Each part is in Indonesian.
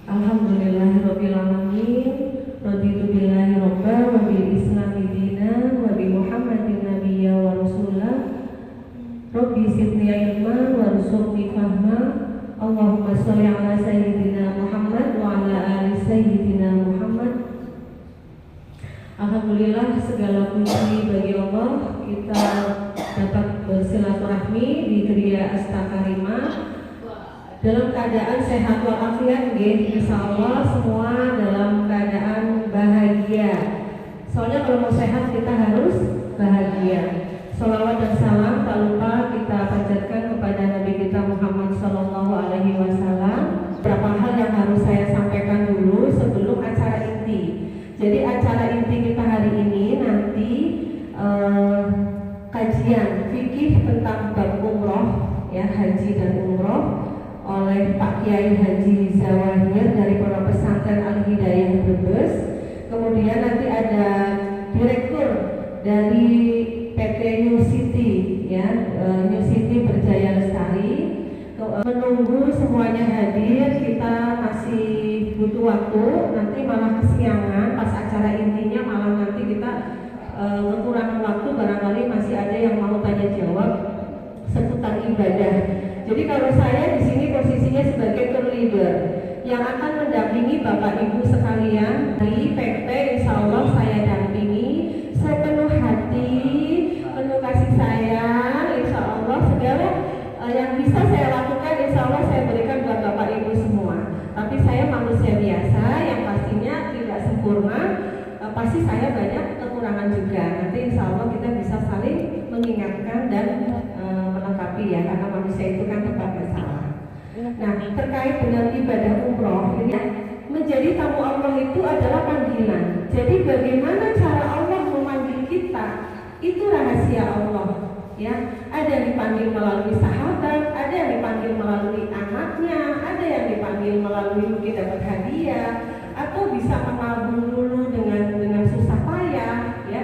Alhamdulillahirabbil alamin. Raditu billahi robba wa bil islami dina wa bi Muhammadin nabiyya wa rasulah. Rabbi zidni ilma warzuqni fahma. Allahumma sholli ala sayyidina Muhammad wa ala ali sayyidina Muhammad. Alhamdulillah, segala puji bagi Allah, kita dapat bersilaturahmi di Geria Astakarimah dalam keadaan sehat walafiat, insyaallah semua dalam keadaan bahagia. Soalnya kalau mau sehat kita harus bahagia. Sholawat dan salam tak lupa kita panjatkan kepada Nabi kita Muhammad Sallallahu Alaihi Wasallam. Beberapa hal yang harus saya sampaikan dulu sebelum acara inti. Jadi acara inti kita hari ini nanti kajian fikih tentang bab umroh, ya, haji dan umroh oleh Pak Kiai Haji Zawahir dari Pondok Pesantren Al-Hidayah Brebes. Kemudian nanti ada direktur dari PT New City, ya, New City Berjaya Lestari. Menunggu semuanya hadir, kita masih butuh waktu. Nanti malah kesiangan, pas acara intinya malah nanti kita kekurangan waktu, barangkali masih ada yang mau tanya jawab seputar ibadah. Jadi kalau saya di sini posisinya sebagai tour leader yang akan mendampingi Bapak Ibu sekalian di PP, insya Allah saya dampingi sepenuh hati, penuh kasih sayang, insya Allah segala yang bisa saya lakukan, insya Allah saya berikan buat Bapak Ibu semua. Tapi saya manusia biasa yang pastinya tidak sempurna, pasti saya banyak kekurangan juga. Nanti insya Allah kita bisa saling mengingatkan dan melengkapi, ya, karena manusia itu kan tempatnya salah. Nah, terkait dengan ibadah umroh ini, menjadi tamu Allah itu adalah panggilan. Jadi bagaimana cara Allah memanggil kita, itu rahasia Allah, ya. Ada yang dipanggil melalui sahabat, ada yang dipanggil melalui anaknya, ada yang dipanggil melalui mungkin dapat hadiah, atau bisa menabung dulu dengan susah payah, ya.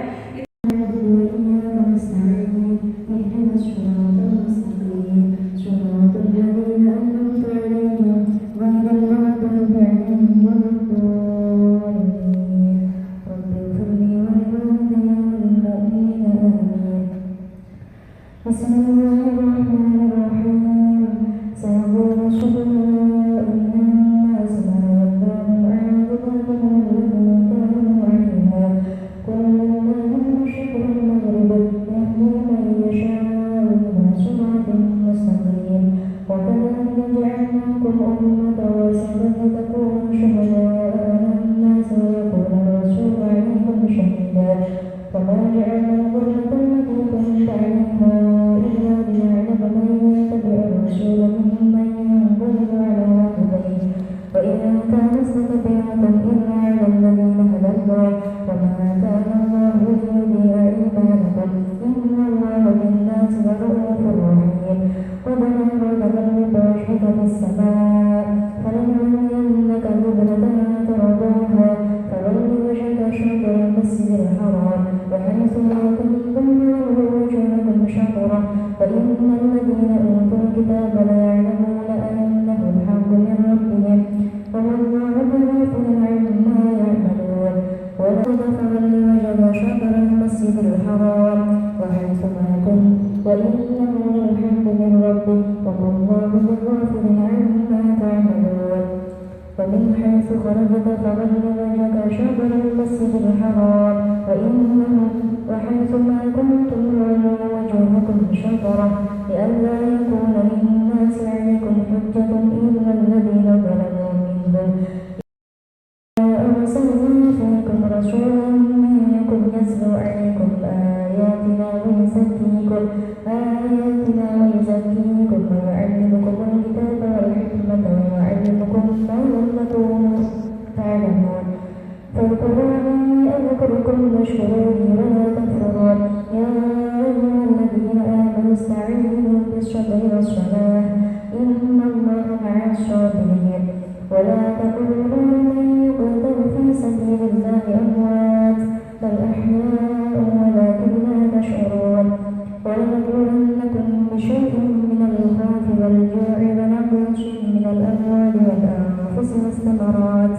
والأنفس والثمرات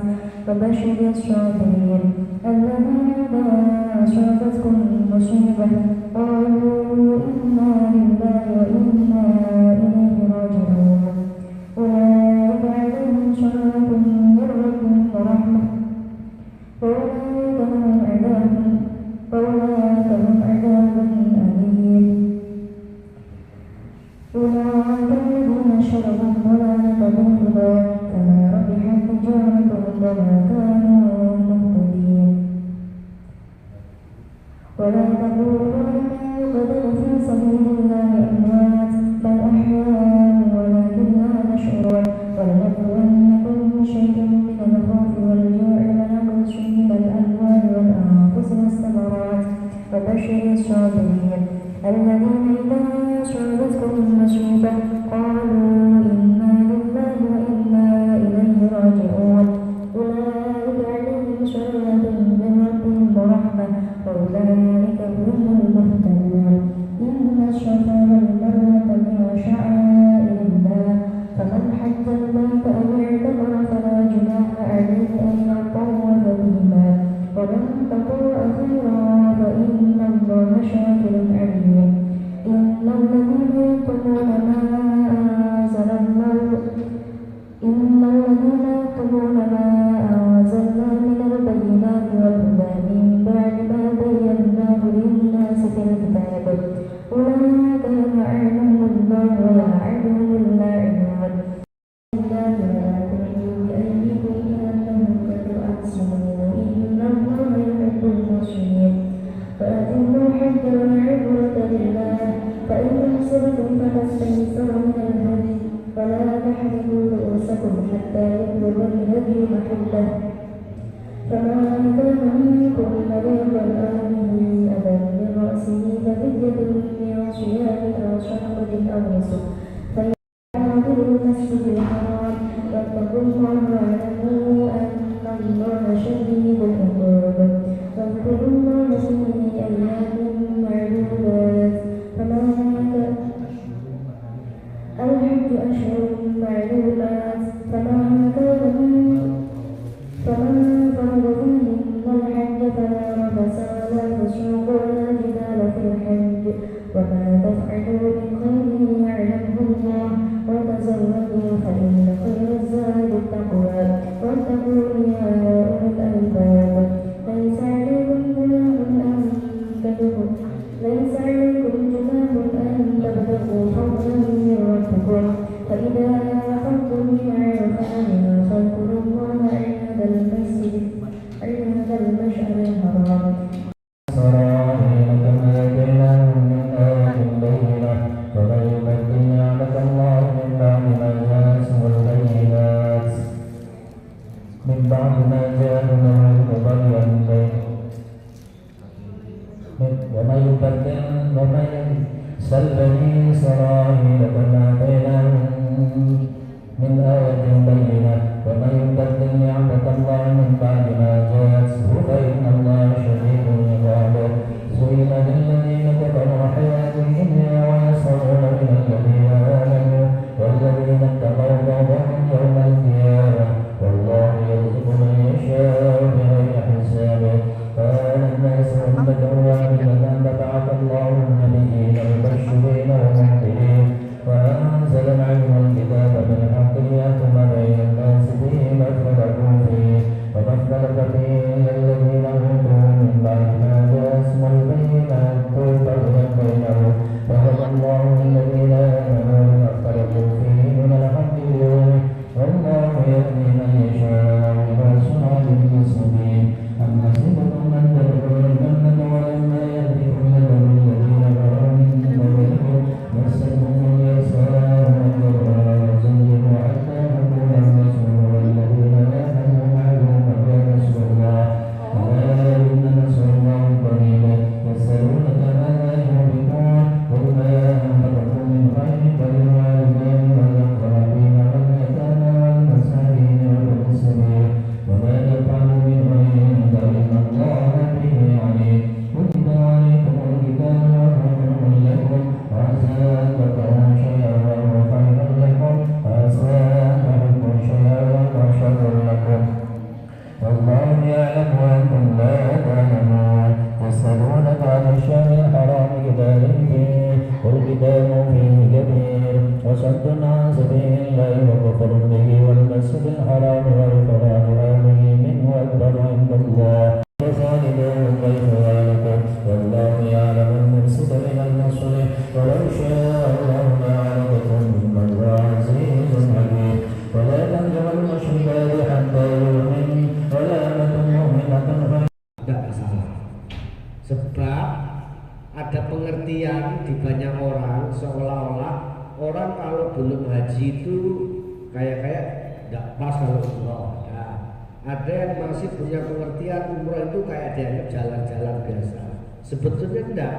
وبشر الصابرين الذين إذا أصابتكم مصيبة قالوا إنا لله وإنا إليه راجعون أولئك عليهم صلاة من ربهم ورحمة وأولئك هم عذاب أليم أولئك الذين شربوا الضلالة بالهدى فما ربحت تجارتهم وما كانوا مهتدين ولا تقولوا لمن يقتل في سبيل الله أموات بل أحياء ولكن لا تشعرون ولنبلونكم بشيء من الخوف والجوع ونقص من الأموال والأنفس والثمرات وبشر الصابرين الذين إذا أصابتهم مصيبة قالوا إنا لله وإنا إليه راجعون أولئك عليهم صلاة من ربهم ورحمة وأولئك هم المهتدون إن الصفا والمروة من شعائر الله فمن حج البيت أو اعتمر فلا جناح عليه أن يطوف بهما ومن تطوع خيرا فإن الله شاكر عليم إن الذين يكتمون ما أنزلنا من البينات والهدى من بعد ما بيناه للناس في الكتاب أولئك يلعنهم الله ويلعنهم اللاعنون الله ولا تلقوا بأيديكم إلى التهلكة وأحسنوا إن الله يحب المحسنين فأتموا الحج والعمرة لله فإن أحسنتم فما استيسر من الهدي فلا تحلقوا رؤوسكم حتى يبلغ الهدي محله فمن كان منكم مريضا أو به أذى من رأسه ففدية من صيام أو شهر أو نسك فيعادل المسجد الحرام واتقوا الله واعلموا أن الله شديد العقاب واذكروا الله في أيام معلومات الحج أشهر معلومات فمن فرض فيهن الحج فلا رفث ولا فسوق ولا جدال في الحج وما تفعلوا من خير يعلمه الله وتزودوا فإن خير الزاد التقوى واتقون يا أولي الألباب ليس عليكم جناح أن تبتغوا فضلا من ربكم فإذا أفضتم فيه كبير وصد عن سبيل الله وكفر به والمسجد الحرام والقرآن آمين وأكبر عند الله وصالحون وإخوانكم والله يعلم المفسد من المصلح ولو شاء الله لأعنتكم ثم الله عزيز حكيم ولا تنجم المشركات حتى يؤمن ولا أمة مؤمنة خير. Tidak masalah. Sebab ada pengertian di banyak orang seolah-olah orang kalau belum haji itu kayak tidak pas kalau umroh. Ya. Ada yang masih punya pengertian umroh itu kayak dianggap jalan-jalan biasa. Sebetulnya tidak.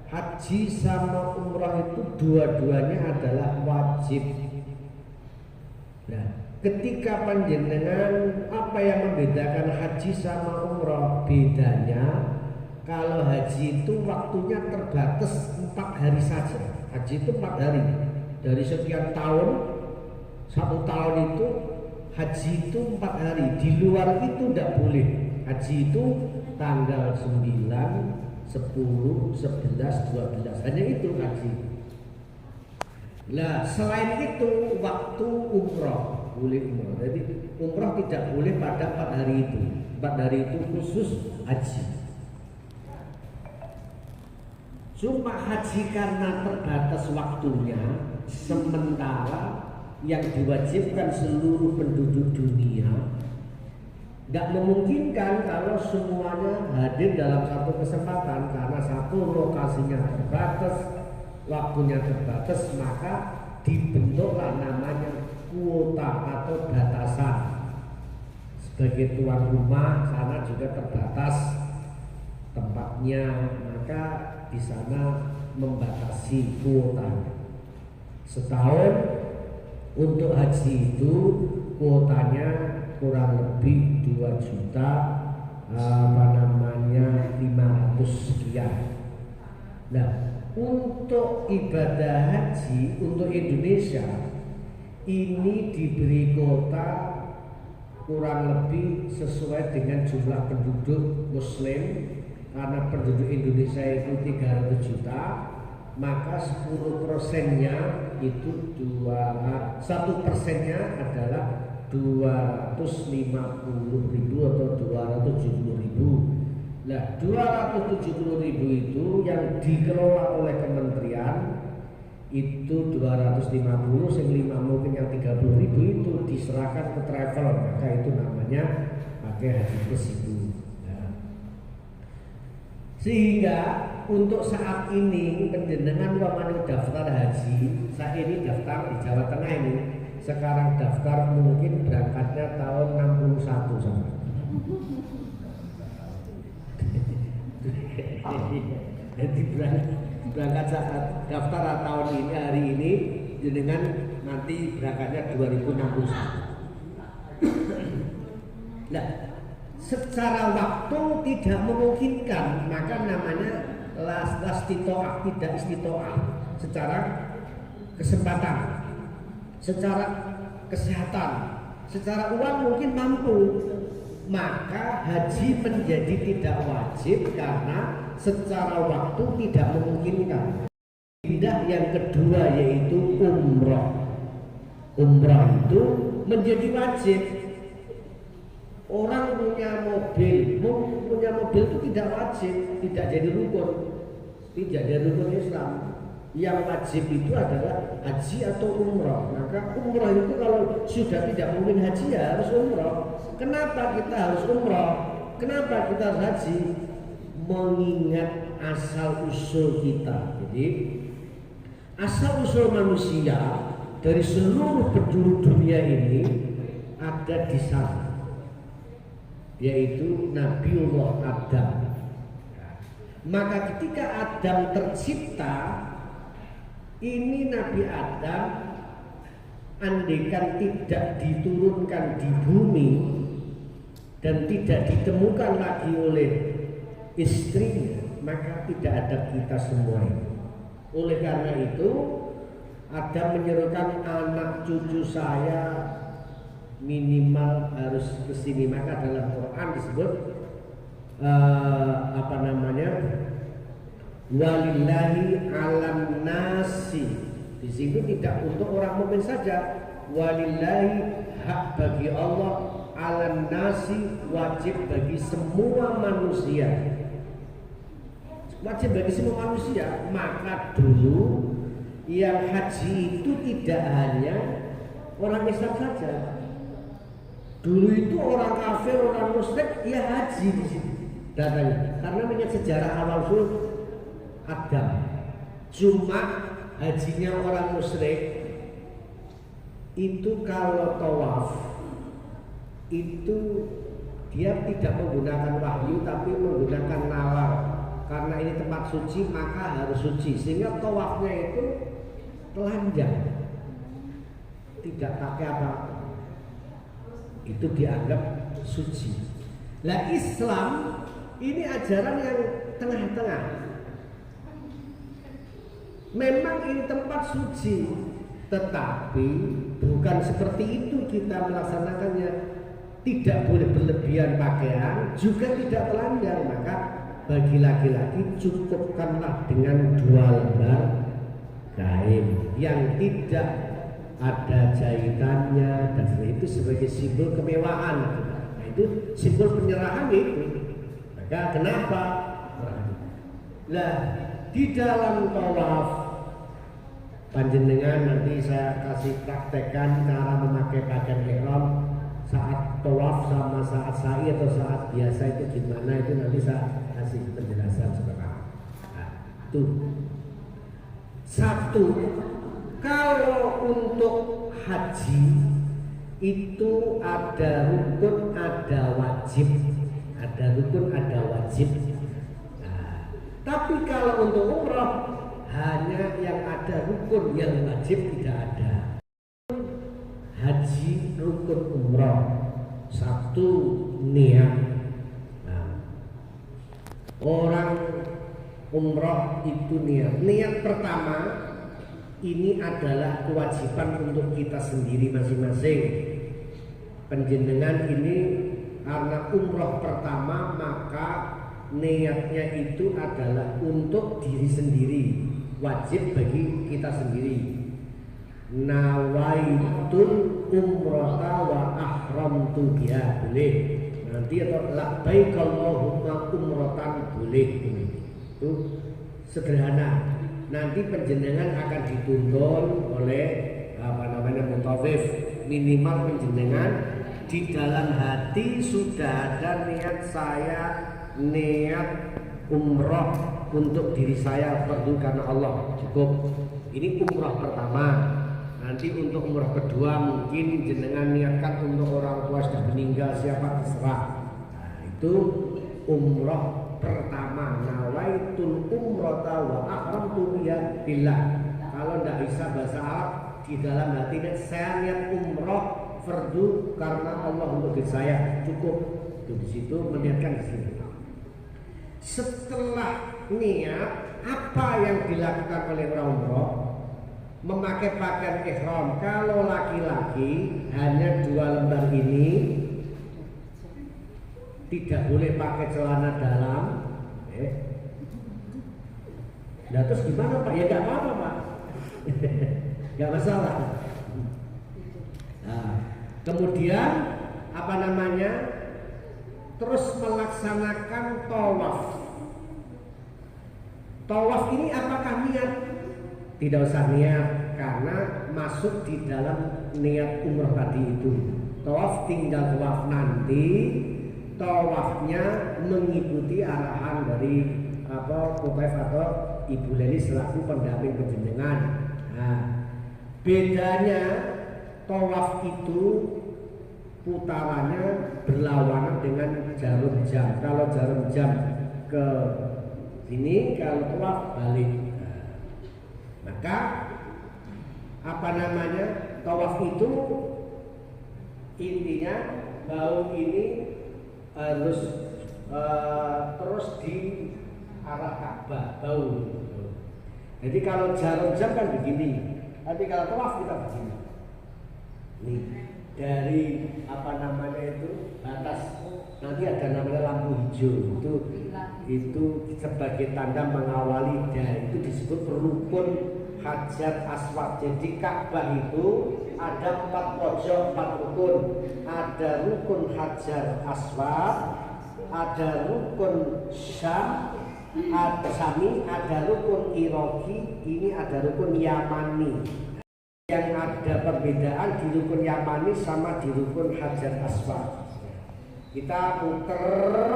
Haji sama umroh itu dua-duanya adalah wajib. Nah, ketika panjenengan apa yang membedakan haji sama umroh? Bedanya kalau haji itu waktunya terbatas 4 hari saja. Haji itu 4 hari. Dari sekian tahun, 1 tahun itu haji itu 4 hari. Di luar itu tidak boleh. Haji itu tanggal 9, 10, 11, 12. Hanya itu haji. Nah, selain itu waktu umroh boleh umroh. Jadi umroh tidak boleh pada 4 hari itu. 4 hari itu khusus haji. Cuma haji karena terbatas waktunya, sementara yang diwajibkan seluruh penduduk dunia, tidak memungkinkan kalau semuanya hadir dalam satu kesempatan karena satu lokasinya terbatas, waktunya terbatas, maka dibentuklah namanya kuota atau batasan. Sebagai tuan rumah sana juga terbatas tempatnya, maka di sana membatasi kuota. Setahun untuk haji itu kuotanya kurang lebih 2 juta 500 sekian. Nah, untuk ibadah haji untuk Indonesia ini diberi kuota kurang lebih sesuai dengan jumlah penduduk muslim. Karena penduduk Indonesia itu 300 juta, maka 10%-nya itu 1%-nya adalah 250.000 atau 270.000. Nah, 270.000 itu yang dikelola oleh kementerian itu 250, yang 5 mungkin yang 30.000 itu diserahkan ke travel, maka itu namanya pakai haji plus itu. Sehingga untuk saat ini penjenengan umpamanya daftar haji, saat ini daftar di Jawa Tengah ini, sekarang daftar mungkin berangkatnya tahun 61 sama. Jadi berangkat saat daftar tahun ini hari ini, jenengan nanti berangkatnya 2061. Nah, secara waktu tidak memungkinkan, maka namanya lastitoah, tidak istitoah. Secara kesempatan, secara kesehatan, secara uang mungkin mampu, maka haji menjadi tidak wajib karena secara waktu tidak memungkinkan. Pindah yang kedua yaitu umroh. Umroh itu menjadi wajib. Orang punya mobil itu tidak wajib, tidak jadi rukun, tidak jadi rukun Islam. Yang wajib itu adalah haji atau umroh. Maka umroh itu kalau sudah tidak mungkin haji ya harus umroh. Kenapa kita harus umroh? Kenapa kita harus haji? Mengingat asal usul kita. Jadi asal usul manusia dari seluruh penduduk dunia ini ada di sana, yaitu Nabiullah Adam. Maka ketika Adam tercipta, ini Nabi Adam andaikan tidak diturunkan di bumi dan tidak ditemukan lagi oleh istrinya, maka tidak ada kita semua ini. Oleh karena itu Adam menyerukan anak cucu saya minimal harus ke sini. Maka dalam Quran disebut Walillahi alam nasi. Di situ tidak untuk orang mukmin saja. Walillahi, hak bagi Allah, alam nasi, wajib bagi semua manusia. Wajib bagi semua manusia. Maka dulu yang haji itu tidak hanya orang Islam saja. Dulu itu orang kafir, orang musyrik ya haji di situ datanya. Karena mengingat sejarah awal usul Adam. Cuma hajinya orang musyrik itu kalau tawaf itu dia tidak menggunakan wahyu tapi menggunakan nalar. Karena ini tempat suci maka harus suci. Sehingga tawafnya itu telanjang, tidak pakai apa-apa. Itu dianggap suci. Lah Islam ini ajaran yang tengah-tengah. Memang ini tempat suci, tetapi bukan seperti itu kita melaksanakannya. Tidak boleh berlebihan pakaian, juga tidak telanjang. Maka bagi laki-laki cukupkanlah dengan 2 lembar kain yang tidak ada jahitannya, dan itu sebagai simbol kemewahan. Nah, itu simbol penyerahan itu. Maka kenapa? Nah, di dalam tawaf panjenengan nanti saya kasih praktekkan cara memakai pakaian ihram saat tawaf sama saat sa'i atau saat biasa itu gimana, itu nanti saya kasih penjelasan sekarang. Nah, itu satu. Kalau untuk haji itu ada rukun, ada wajib. Ada rukun, ada wajib. Nah, tapi kalau untuk umrah hanya yang ada rukun, yang wajib tidak ada. Haji rukun umrah. Satu, niat. Nah, orang umrah itu niat. Niat pertama ini adalah kewajiban untuk kita sendiri masing-masing. Penjenengan ini karena umrah pertama maka niatnya itu adalah untuk diri sendiri, wajib bagi kita sendiri. Nawaitul umrata wa ahramtu biha, boleh. Nanti atau labbaik Allahumma umratan, boleh. Itu sederhana. Nanti penjenengan akan dituntun oleh mutawif. Minimal penjenengan di dalam hati sudah ada niat, saya niat umrah untuk diri saya fardu karena Allah, cukup. Ini umrah pertama. Nanti untuk umrah kedua mungkin jenengan niatkan untuk orang tua sudah meninggal, siapa terserah. Nah, itu umrah pertama. Nawaitul umrata wa ahramtu biha billah. Kalau tidak bisa bahasa Arab, di dalam hati saya niat umrah fardu karena Allah untuk diri saya, cukup. Itu di situ meniatkan di sini. Setelah niat, apa yang dilakukan oleh orang umrah? Memakai pakaian ihram. Kalau laki-laki hanya 2 lembar ini, tidak boleh pakai celana dalam. Nah, terus gimana Pak? Ya nggak apa-apa Pak, nggak masalah. Nah, kemudian apa namanya? Terus melaksanakan tawaf. Tawaf ini apakah niat? Tidak usah niat karena masuk di dalam niat umrah tadi itu. Tawaf tinggal tawaf nanti. Tawafnya mengikuti arahan dari Mutawif atau Ibu Leli selaku pendamping penjenengan. Nah, bedanya tawaf itu putarannya berlawanan dengan jarum jam. Kalau jarum jam ke sini, kalau tawaf balik. Maka apa namanya, tawaf itu intinya bau ini harus terus di arah Ka'bah, bau. Jadi kalau jarum jam kan begini, tapi kalau tawaf kita begini. Nih, dari apa namanya itu batas, nanti ada namanya lampu hijau, itu sebagai tanda mengawali, dan itu disebut rukun Hajar Aswad. Jadi Ka'bah itu ada 4 pojok, 4 rukun. Ada rukun Hajar Aswad, ada rukun Syam, ada Sami, ada rukun Iraqi, ini ada rukun Yamani. Yang ada perbedaan di rukun Yamani sama di rukun Hajar Aswad. Kita puter,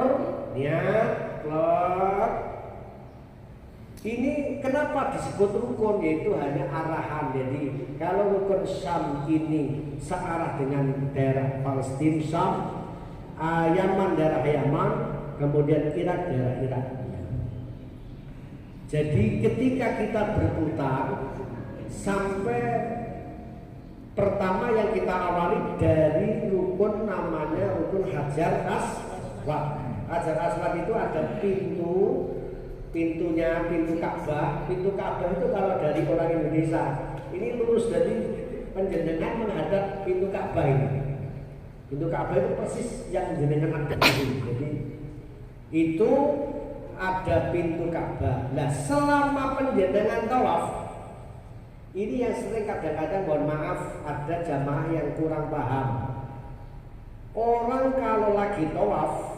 niat, plot. Ini kenapa disebut rukun, yaitu hanya arahan. Jadi kalau rukun Syam ini searah dengan daerah Palestina, Syam, Yaman daerah Yaman, kemudian Irak daerah Irak. Jadi ketika kita berputar sampai pertama yang kita awali dari rukun namanya rukun Hajar Aswad. Hajar Aswad itu ada pintunya, pintu Ka'bah. Pintu Ka'bah itu kalau dari orang Indonesia ini lurus dari penjenengan menghadap pintu Ka'bah ini. Pintu Ka'bah itu persis yang jenengan ada ini. Jadi itu ada pintu Ka'bah. Nah, selama penjenengan tawaf, ini yang sering kadang-kadang mohon maaf ada jamaah yang kurang paham. Orang kalau lagi tawaf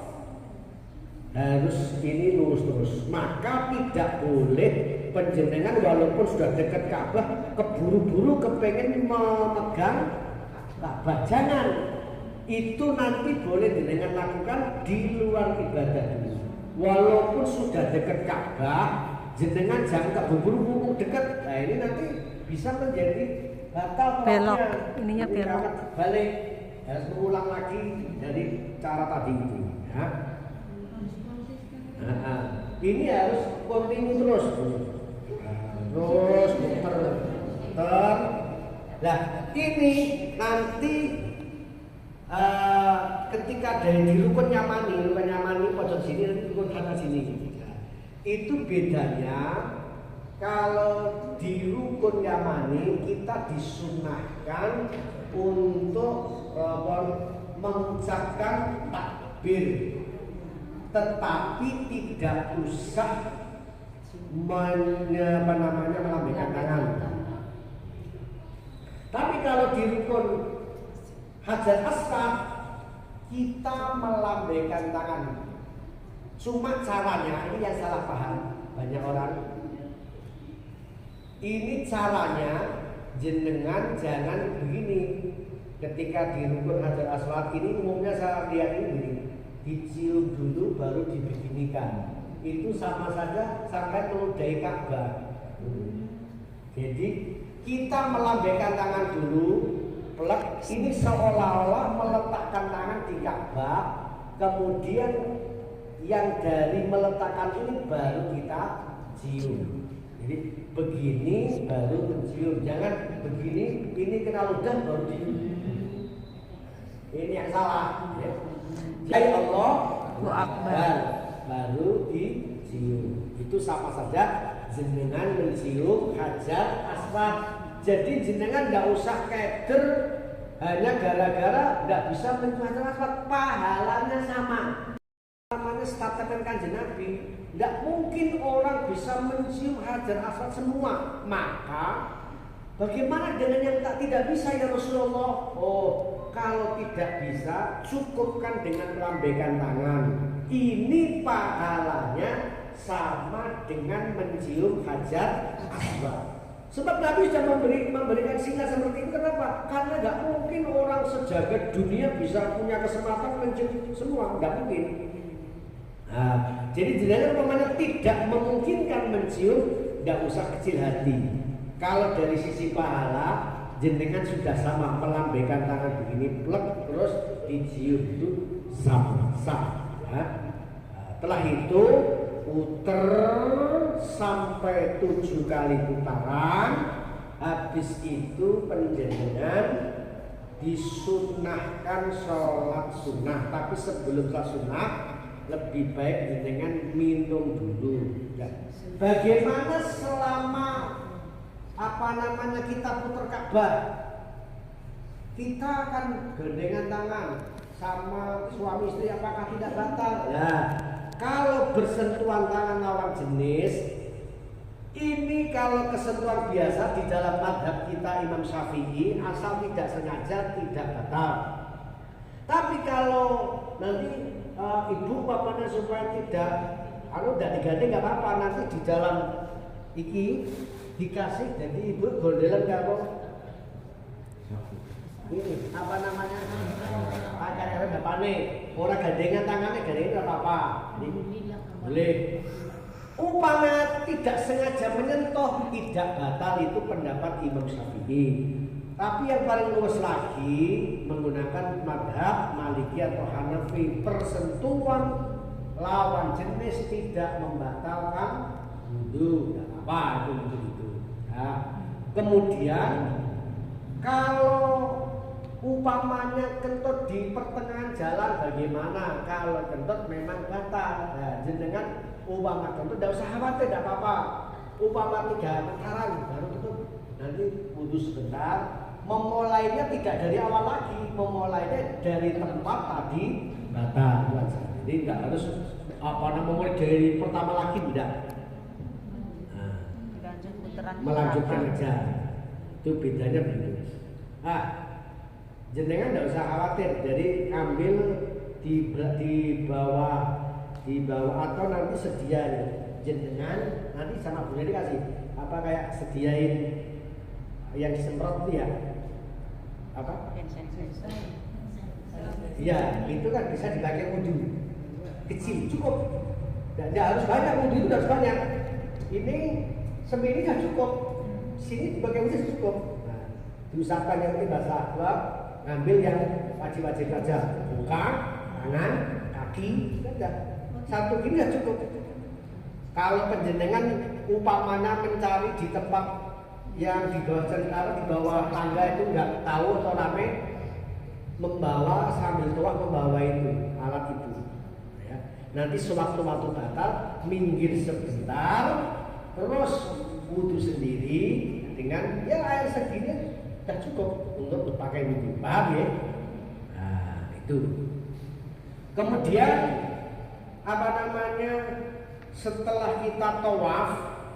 harus ini lurus terus, maka tidak boleh penjenengan walaupun sudah dekat Ka'bah keburu-buru kepengen memegang Ka'bah. Jangan, itu nanti boleh jenengan lakukan di luar ibadah dulu. Walaupun sudah dekat Ka'bah, jenengan jangan keburu-buru dekat. Nah ini nanti bisa menjadi batal belok, tawafnya. ininya belok. Balik, harus mengulang lagi dari cara tadi itu. Ya. Ini harus kontinu terus, muter. Nah ini nanti ketika dari di rukun Yamani pojok sini, rukun sana sini, itu bedanya. Kalau di rukun Yamani kita disunahkan untuk mengucapkan takbir, tetapi tidak usah melambaikan tangan. Tapi kalau di rukun Hajar Aswad kita melambaikan tangan. Cuma caranya ini yang salah paham banyak orang. Ini caranya jenengan jangan begini. Ketika di rukun Hajar Aswad ini umumnya saya lihat ini dicium dulu baru dibeginikan. Itu sama saja sampai meludahi Ka'bah. Jadi kita melambaikan tangan dulu, plek, ini seolah-olah meletakkan tangan di Ka'bah. Kemudian yang dari meletakkan ini baru kita cium. Jadi begini baru mencium, jangan begini, ini kena ludah baru cium. Ini yang salah. Ya. Jadi Allahu Akbar baru dicium. Itu sama saja jenengan mencium Hajar Aswad. Jadi jenengan nggak usah keder hanya gara-gara nggak bisa mencium Hajar Aswad, pahalanya sama. Namanya statement Kanjeng Nabi, nggak mungkin orang bisa mencium Hajar Aswad semua. Maka bagaimana dengan yang tidak bisa ya Rasulullah? Oh, kalau tidak bisa, cukupkan dengan melambaikan tangan. Ini pahalanya sama dengan mencium Hajar Aswad. Sebab Nabi sudah memberikan sinyal seperti itu. Kenapa? Karena nggak mungkin orang sejagat dunia bisa punya kesempatan mencium semua. Nggak mungkin. Nah, jadi jenengan umpamanya tidak memungkinkan mencium, nggak usah kecil hati. Kalau dari sisi pahala, jenengan sudah sama melambaikan tangan begini, plek terus dicium itu sama. Ya. Setelah itu puter sampai 7 kali putaran. Habis itu penjenengan disunahkan sholat sunnah. Tapi sebelum sholat sunnah lebih baik jenengan minum dulu. Ya. Bagaimana selama kita putar Ka'bah? kita kan gandengan tangan sama suami istri apakah tidak batal? Nah, kalau bersentuhan tangan lawan jenis ini kalau kesentuhan biasa di dalam madhab kita Imam Syafi'i asal tidak sengaja tidak batal. Tapi kalau nanti ibu bapaknya supaya tidak digandeng nggak apa-apa, nanti di dalam iki dikasih jadi ibu gondelan karo ini apa namanya acara bapaknya orang gandengan tangannya gandengan nggak apa-apa, boleh. Umpama tidak sengaja menyentuh tidak batal, itu pendapat Imam Syafi'i. Tapi yang paling luas lagi menggunakan madhab Maliki atau Hanafi, persentuhan lawan jenis tidak membatalkan wudu, tidak apa itu. Nah, kemudian kalau umpamanya kentut di pertengahan jalan bagaimana? Kalau kentut memang batal, nah, jenengan umpama kentut tidak usah khawatir, tidak apa-apa. Umpama 3 metaran baru kentut, nanti wudu sebentar. Memulainya tidak dari awal lagi, memulainya dari tempat tadi batal. Jadi tidak harus memulai dari pertama lagi, tidak. Nah, melanjutkan aja. Itu bedanya begitu. Nah, jenengan tidak usah khawatir. Jadi ambil di bawah atau nanti sediain jenengan nanti sama Bu dikasih apa kayak sediain yang disemprot itu ya apa? Iya, itu kan bisa dipakai wudu kecil cukup. Tidak harus banyak, wudu itu harus banyak. Ini semini kan cukup, sini dipakai wudu cukup. Nah, diusahakan yang ini basah gua ngambil yang wajib-wajib aja, muka, tangan, kaki, saja. Satu gini ya cukup. Kalau penjenengan umpamanya mencari di tempat yang di bawah cerita, di bawah tangga itu nggak tahu atau rame membawa sambil tua membawa itu alat itu. Ya. Nanti sewaktu-waktu batal minggir sebentar, terus wudu sendiri dengan ya air segini sudah cukup untuk dipakai wudu. Paham ya? Nah itu. Kemudian apa namanya? Setelah kita tawaf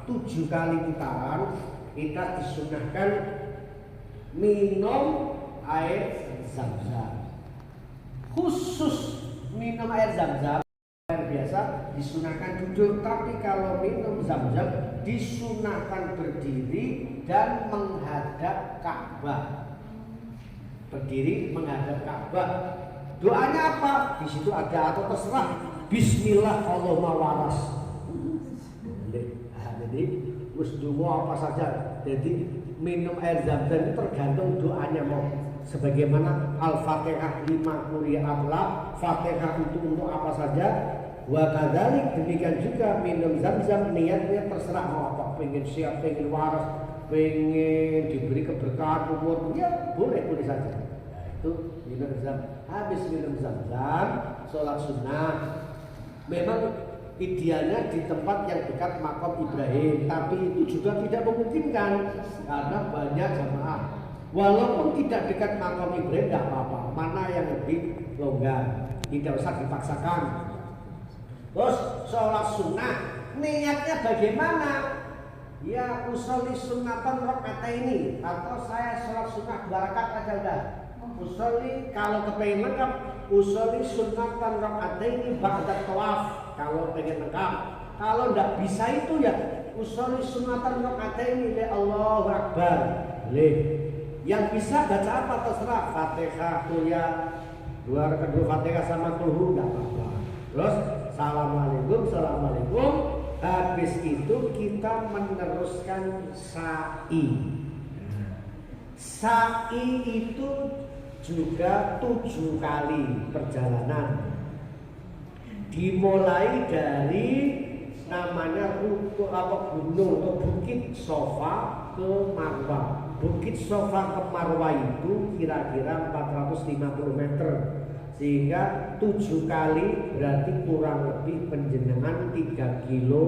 7 kali putaran, kita disunahkan minum air zam-zam. Khusus minum air zam-zam, air biasa disunahkan duduk, tapi kalau minum zam-zam disunahkan berdiri dan menghadap Ka'bah. Berdiri menghadap Ka'bah. Doanya apa? Di situ ada atau terserah. Bismillah Allahumma waras. Jadi wis donga apa saja. Jadi minum air zam-zam itu tergantung doanya mau. Sebagaimana Al-Fatihah 5 qur'at, Fatihah itu untuk apa saja. Wa kadzalik demikian juga minum zam-zam niatnya terserah mau apa, pengen siap, pengen waras, pengen diberi keberkahan umur, ya boleh saja. Nah, itu minum zam. Habis minum zam-zam, sholat sunnah. Memang idealnya di tempat yang dekat makam Ibrahim, tapi itu juga tidak memungkinkan karena banyak jamaah. Walaupun tidak dekat makam Ibrahim tidak apa-apa, mana yang lebih longgar, tidak usah dipaksakan. Terus sholat sunnah, niatnya bagaimana? Ya usolli sunnatan rakaataini, atau saya sholat sunnah 2 rakaat aja udah. Usolli kalau kepengen lengkap, usolli sunnatan rakaataini ba'da tawaf. Kalau pengen lengkap, kalau tidak bisa itu ya usolli sunnatan rakaataini li Allahu Akbar. Boleh. Yang bisa baca apa terserah, Fatihah, ya 2 Fatihah sama kulhu enggak apa-apa. Terus assalamualaikum. Habis itu kita meneruskan sa'i. Sa'i itu juga 7 kali perjalanan. Dimulai dari namanya gunung atau bukit Sofa ke Marwah. Bukit Sofa ke Marwah itu kira-kira 450 meter, sehingga 7 kali berarti kurang lebih penjenengan 3,5 kilo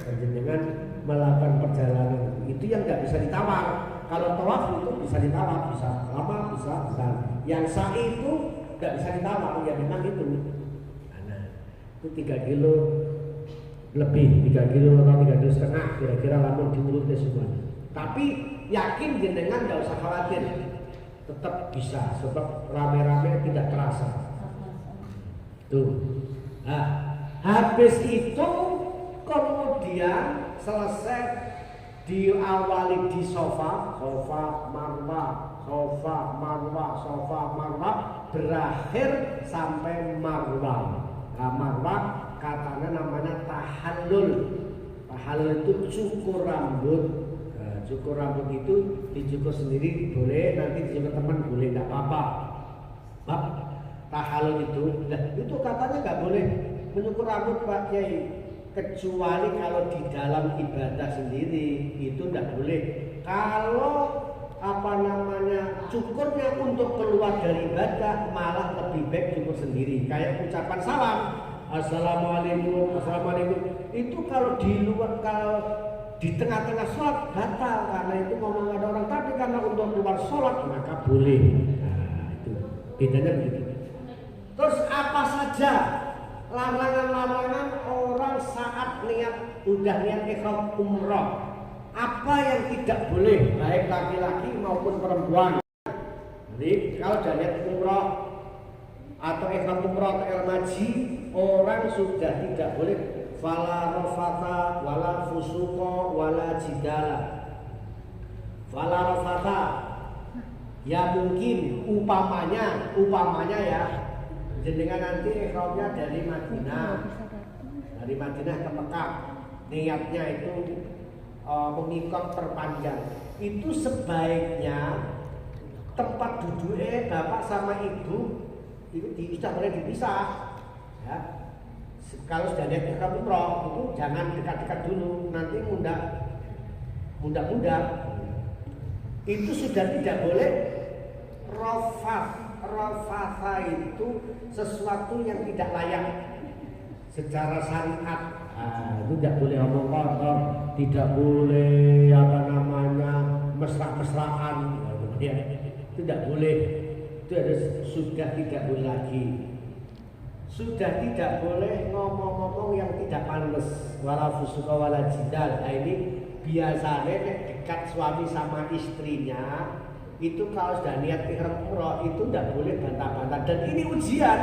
penjenengan melakukan perjalanan. Itu yang nggak bisa ditawar. kalau tawaf itu bisa ditawaf, bisa lama, bisa bentar. Yang sa'i itu nggak bisa ditawaf, ya memang itu. Nah, itu 3 kilo lebih, 3 kilo atau 3 kilo setengah kira-kira lamun diurutnya semua. Tapi yakin jenengan nggak usah khawatir, tetap bisa, sebab rame-rame tidak terasa. Tuh. Nah, habis itu kemudian selesai diawali di sofa marwah, berakhir sampai marwah. Nah, marwah katanya namanya tahallul. Tahallul itu cukur rambut. Nah, cukur rambut itu dicukur sendiri boleh, nanti dicukur teman boleh, nggak apa-apa. Tahallul itu, nah itu katanya nggak boleh menyukur rambut Pak Kiai, kecuali kalau di dalam ibadah sendiri itu nggak boleh. Kalau cukurnya untuk keluar dari ibadah malah lebih baik cukur sendiri. Kayak ucapan salam, assalamualaikum, itu kalau di luar, kalau di tengah-tengah sholat batal karena itu ngomong ada orang, tapi karena untuk keluar sholat maka boleh. Nah itu bedanya begitu. Terus apa saja larangan-larangan orang saat udah niat ihram umroh? Apa yang tidak boleh baik laki-laki maupun perempuan? Jadi kalau sudah niat umroh atau ihram umroh atau ihram haji, orang sudah tidak boleh fala rafata wala fusuqa wala jidala. Fala rafata, ya mungkin umpamanya ya, jenengan nanti ihramnya dari Madinah ke Mekah, niatnya itu mengikot terpanjang. Itu sebaiknya tempat duduknya bapak sama ibu itu sudah boleh dipisah. Ya. Kalau sudah niat ihram umroh itu jangan dekat-dekat dulu, nanti mudah. Itu sudah tidak boleh. Rafatha itu sesuatu yang tidak layak secara syariat. Itu tidak boleh omong kotor, tidak boleh mesra-mesraan, ya. Itu tidak boleh. Itu sudah tidak boleh lagi. Sudah tidak boleh ngomong-ngomong yang tidak pantas. Wala fusuqa wala jidal. Nah ini biasanya dekat suami sama istrinya itu kalau sudah niat ihram umroh itu tidak boleh bantah-bantah, dan ini ujian.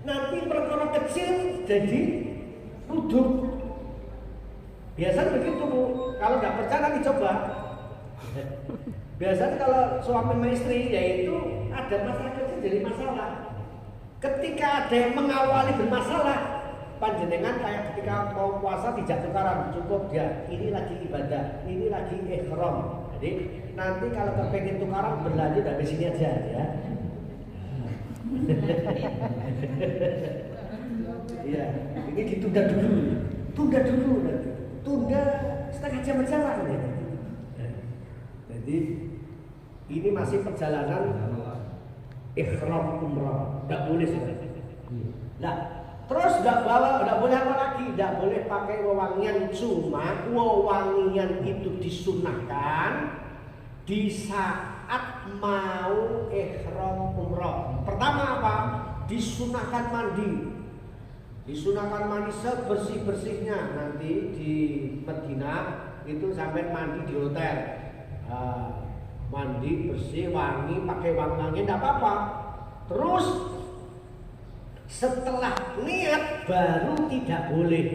Nanti perkara kecil jadi nuduh. Biasanya begitu Bu. Kalau nggak percaya nanti coba. Biasanya kalau suami sama istri yaitu ada masalah kecil jadi masalah. Ketika ada yang mengawali bermasalah, panjenengan kayak ketika mau puasa tidak tukaran, cukup dia ini lagi ibadah, ini lagi ihram. Jadi nanti kalau kepengen tukaran berlanjut dari sini aja ya. Iya, ini ditunda dulu, tunda setengah jam aja lah. Jadi ini masih perjalanan ihram umrah, tidak boleh sudah. Nah, terus tidak boleh apa lagi? Tidak boleh pakai wewangian, cuma wewangian itu disunahkan di saat mau ihram umrah. Pertama apa? Disunahkan mandi. Disunahkan mandi sebersih-bersihnya. Nanti di Madinah itu sampai mandi di hotel. Mandi bersih, wangi, pakai wangi tidak apa-apa. Terus setelah niat baru tidak boleh.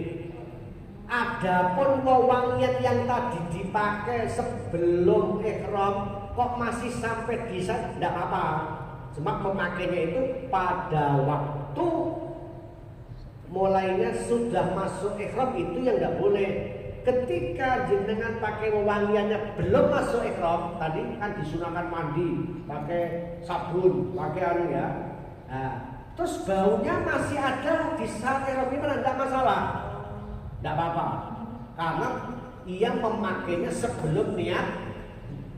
Adapun wewangian yang tadi dipakai sebelum ihram kok masih sampai di sana tidak apa-apa. Cuma memakainya itu pada waktu mulainya sudah masuk ihram itu yang tidak boleh. Ketika jenengan pakai wewangiannya belum masuk ihram, tadi kan disunahkan mandi, pakai sabun, pakai ya. Nah, terus baunya masih ada di saat ihram itu tidak masalah, tidak apa-apa, karena ia memakainya sebelum niat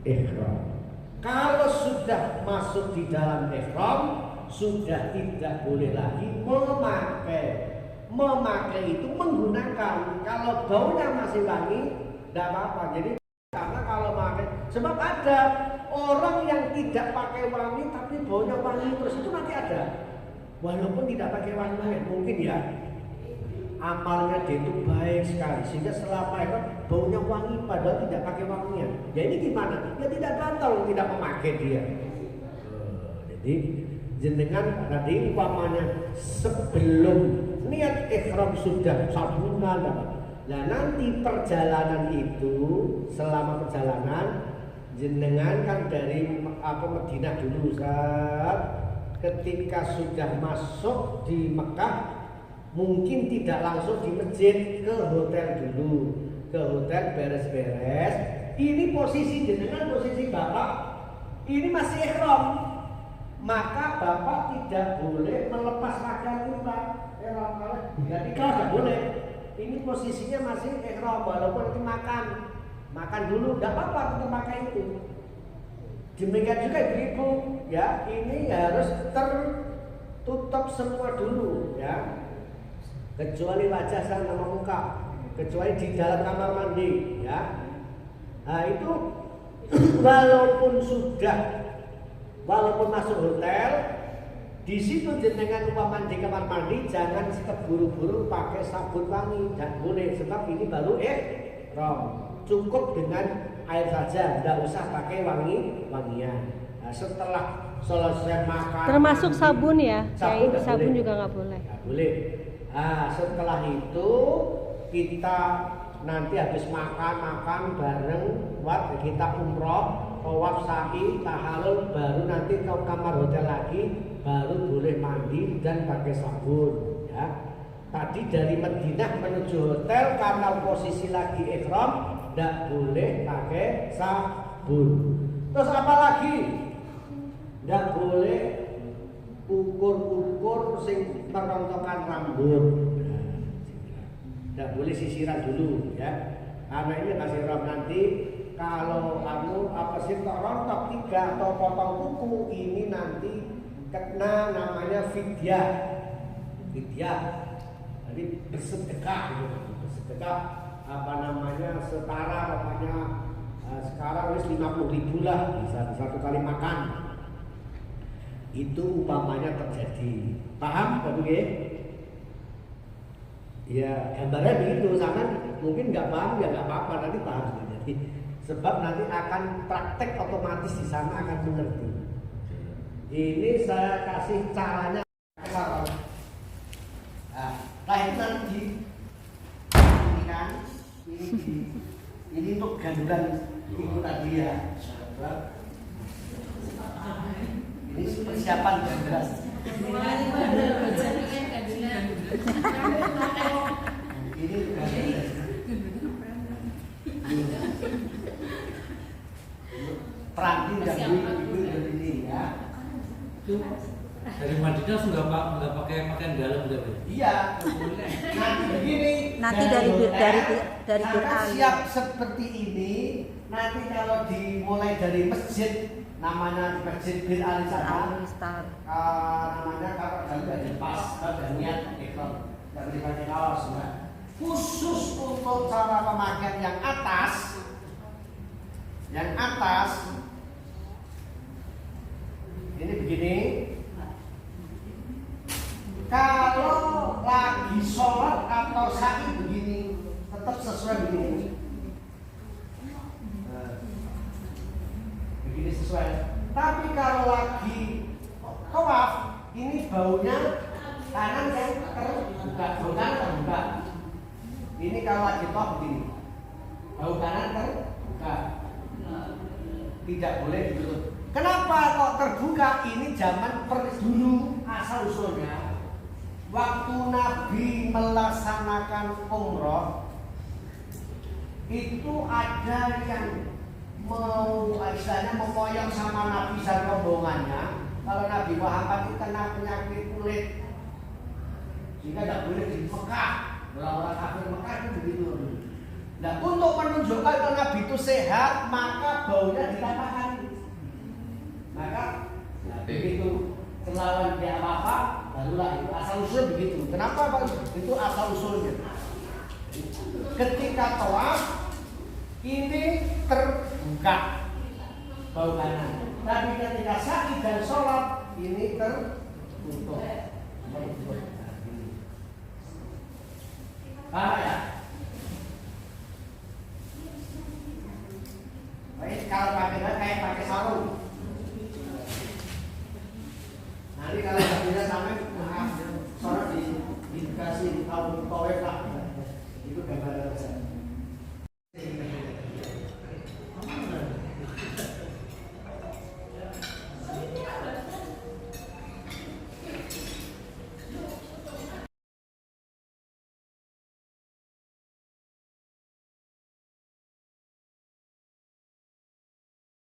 ihram. Kalau sudah masuk di dalam ihram, sudah tidak boleh lagi memakai. Memakai itu menggunakan, kalau baunya masih wangi tidak apa-apa. Jadi karena kalau memakai Sebab ada orang yang tidak pakai wangi tapi baunya wangi terus, itu nanti ada. Walaupun tidak pakai wangi, mungkin ya amalnya dia itu baik sekali sehingga selama itu baunya wangi padahal tidak pakai wangian. Ya ini gimana? Ya tidak batal tidak memakai dia. Jadi jenengan tadi umpamanya sebelum niat ihram sudah sabunan, nah nanti perjalanan itu selama perjalanan jenengan kan dari Madinah dulu Ustaz. Ketika sudah masuk di Mekah mungkin tidak langsung di masjid, ke hotel dulu, ke hotel beres-beres. Ini posisi jenengan, posisi bapak ini masih ihram, maka bapak tidak boleh melepas pakaian kita. Jadi kalau tidak boleh, ini posisinya masih ihram walaupun nanti makan dulu, tidak apa-apa tetap pakai itu. Demikian juga ibu-ibu, ya ini harus tertutup semua dulu, ya. Kecuali wajah sama muka, kecuali di dalam kamar mandi, ya. Nah itu walaupun masuk hotel, di situ jenengan umpama di kamar mandi jangan terburu-buru pakai sabun wangi, tidak boleh, sebab ini baru ihram. Cukup dengan air saja, tidak usah pakai wangian. Nah, setelah selesai makan, termasuk mandi, sabun ya, sabun boleh. juga nggak boleh. Nggak boleh. Nah, setelah itu kita nanti habis makan bareng, kita umroh, tawaf sa'i, tahalul, baru nanti ke kamar hotel lagi, baru boleh mandi dan pakai sabun. Ya. Tadi dari Madinah menuju hotel karena posisi lagi ihram, tidak boleh pakai sabun. Terus apa lagi? Tidak boleh ukur sing merontokan rambut. Tidak boleh sisiran dulu, ya. Karena ini kasih ihram nanti kalau kamu rontok 3 atau potong kuku, ini nanti kena namanya fidyah. Jadi bersedekah gitu. Bersedekah setara sekarang wis 50.000 lah bisa satu kali makan. Itu umpamanya terjadi. Paham Pak Buge? Ya gambarnya begitu, sangat mungkin nggak paham ya nggak apa-apa, nanti paham. Jadi sebab nanti akan praktek otomatis di sana akan mengerti. Ini saya kasih caranya. Nah itu nanti ini kan ini untuk gandulan itu tadi ya. Ini persiapan gandulan. Ini perantin dan ibu ini ya. Dari Madinah sudah nggak pakai pakaian dalam berarti? Iya. Nanti begini. Nanti dari Quran. Siap seperti ini. Nanti kalau dimulai dari masjid, namanya Masjid Bir Ali sana. Namanya kalau ada pas, ada niat ikhram, dari pakai kaos, khusus untuk cara pemakaian yang atas. Ini begini. Kalau lagi sholat atau sa'i begini, tetap sesuai begini. Begini sesuai. Tapi kalau lagi tawaf, ini baunya kanan yang terbuka, bau kanan terbuka. Ini kalau lagi tawaf begini, bau kanan terbuka. Tidak boleh ditutup. Kenapa kok terbuka? Ini zaman dulu asal usulnya. Waktu Nabi melaksanakan umroh, itu ada yang istilahnya memoyong sama Nabi dan rombongannya. Kalau Nabi Muhammad itu kena penyakit kulit, sehingga tidak boleh di Mekah. Orang-orang kafir Mekah itu begitu. Nah, untuk menunjukkan kalau Nabi itu sehat, maka baunya dikatakan. Maka begitu kelawan dia apa-apa, barulah itu asal usul begitu. Kenapa Pak? Itu asal usulnya. Ketika tawaf ini terbuka, bau kanan. Tapi ketika sa'i dan sholat ini tertutup. Paham ya? Baik, kalau pakai kayak pakai sarung. Nanti kalau nggak bisa sampai maaf, sholat dikasih tahu towel lah. Itu gambaran.